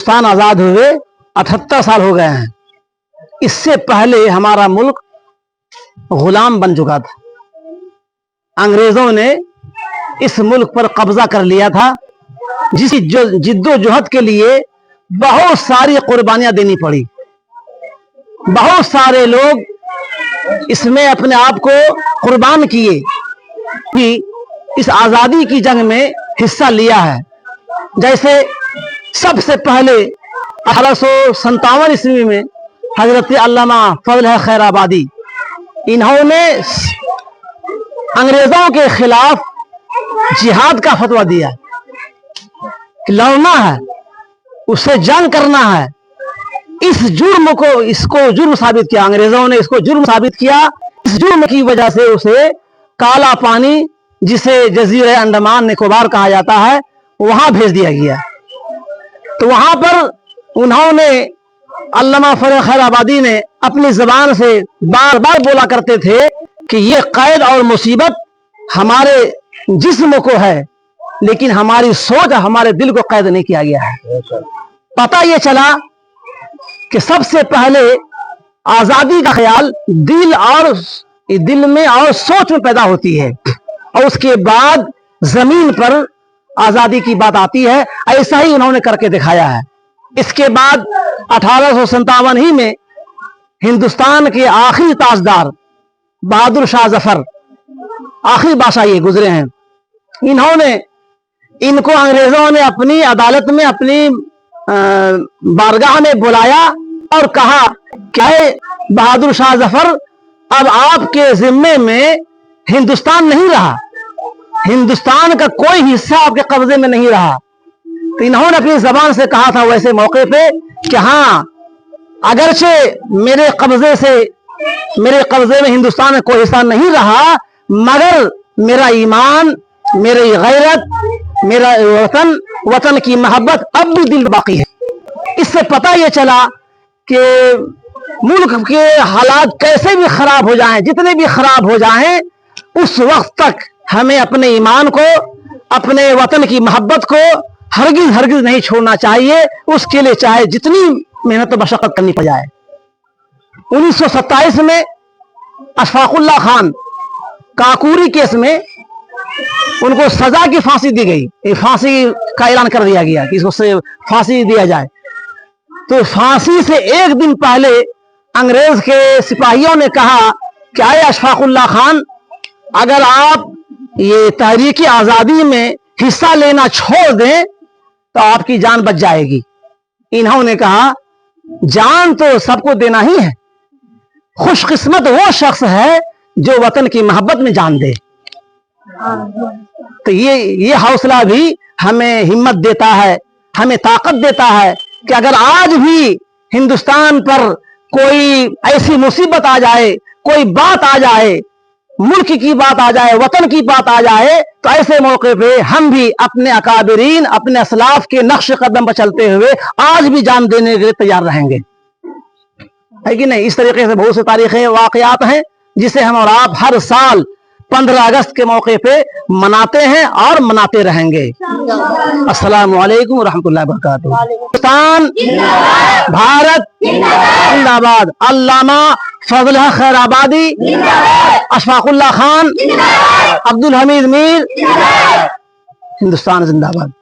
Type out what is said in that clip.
पाकिस्तान आजाद हुए 78 साल हो गए हैं। इससे पहले हमारा मुल्क गुलाम बन चुका था। अंग्रेजों ने इस मुल्क पर कब्जा कर लिया था, जिसकी जिद्दोजहद के लिए बहुत सारी कुर्बानियां देनी पड़ी। बहुत सारे लोग इसमें अपने आप को कुर्बान किए कि इस आज़ादी की जंग में हिस्सा लिया है। जैसे सबसे पहले 1857 ईस्वी में हजरत अल्लामा फजल खैर आबादी, इन्होंने अंग्रेजों के खिलाफ जिहाद का फतवा दिया कि लड़ना है, उससे जंग करना है। इस जुर्म को, इसको जुर्म साबित किया, अंग्रेजों ने इसको जुर्म साबित किया। इस जुर्म की वजह से उसे काला पानी, जिसे जजीरे अंडमान निकोबार कहा जाता है, वहां भेज दिया गया। तो वहां पर उन्होंने, अल्लामा फजल खैर आबादी ने अपनी जबान से बार बार बोला करते थे कि ये कैद और मुसीबत हमारे जिस्म को है, लेकिन हमारी सोच, हमारे दिल को कैद नहीं किया गया है। पता ये चला कि सबसे पहले आजादी का ख्याल दिल में और सोच में पैदा होती है, और उसके बाद जमीन पर आजादी की बात आती है। ऐसा ही उन्होंने करके दिखाया है। इसके बाद 1857 ही में हिंदुस्तान के आखिरी ताजदार बहादुर शाह जफर, आखिरी बादशाह ये गुजरे हैं। इनको अंग्रेजों ने अपनी अदालत में, अपनी बारगाह में बुलाया और कहा क्या है बहादुर शाह जफर, अब आपके जिम्मे में हिंदुस्तान नहीं रहा, हिंदुस्तान का कोई हिस्सा आपके कब्जे में नहीं रहा। तो इन्होंने अपनी जबान से कहा था वैसे मौके पे कि हाँ, अगरचे मेरे कब्जे में हिंदुस्तान का कोई हिस्सा नहीं रहा, मगर मेरा ईमान, मेरी गैरत, मेरा वतन की मोहब्बत अब भी दिल बाकी है। इससे पता ये चला कि मुल्क के हालात कैसे भी खराब हो जाएं, जितने भी खराब हो जाएं, उस वक्त तक हमें अपने ईमान को, अपने वतन की मोहब्बत को हरगिज हरगिज नहीं छोड़ना चाहिए। उसके लिए चाहे जितनी मेहनत और मशक्कत करनी पड़ जाए। 1927 में अशफाकुल्लाह खान काकूरी केस में उनको सजा की फांसी दी गई। फांसी का ऐलान कर दिया गया कि इसको फांसी दिया जाए। तो फांसी से एक दिन पहले अंग्रेज के सिपाहियों ने कहा कि आए अशफाकुल्लाह खान, अगर आप ये तहरीकी आजादी में हिस्सा लेना छोड़ दें तो आपकी जान बच जाएगी। इन्होंने कहा जान तो सबको देना ही है, खुशकिस्मत वो शख्स है जो वतन की मोहब्बत में जान दे। तो ये हौसला भी हमें हिम्मत देता है, हमें ताकत देता है कि अगर आज भी हिंदुस्तान पर कोई ऐसी मुसीबत आ जाए, कोई बात आ जाए, मुल्क की बात आ जाए, वतन की बात आ जाए, तो ऐसे मौके पे हम भी अपने अकाबिरीन, अपने असलाफ के नक्श कदम पर चलते हुए आज भी जान देने के लिए तैयार रहेंगे, है कि नहीं। इस तरीके से बहुत से तारीखें, वाकयात हैं जिसे हम और आप हर साल 15 अगस्त के मौके पे मनाते हैं और मनाते रहेंगे। अस्सलामु अलैकुम व रहमतुल्लाहि व बरकातुहू। हिंदुस्तान भारत जिंदाबाद। अल्लामा फजल खैर आबादी, अशफाकुल्लाह खान, अब्दुल हमीद मीर, हिंदुस्तान जिंदाबाद।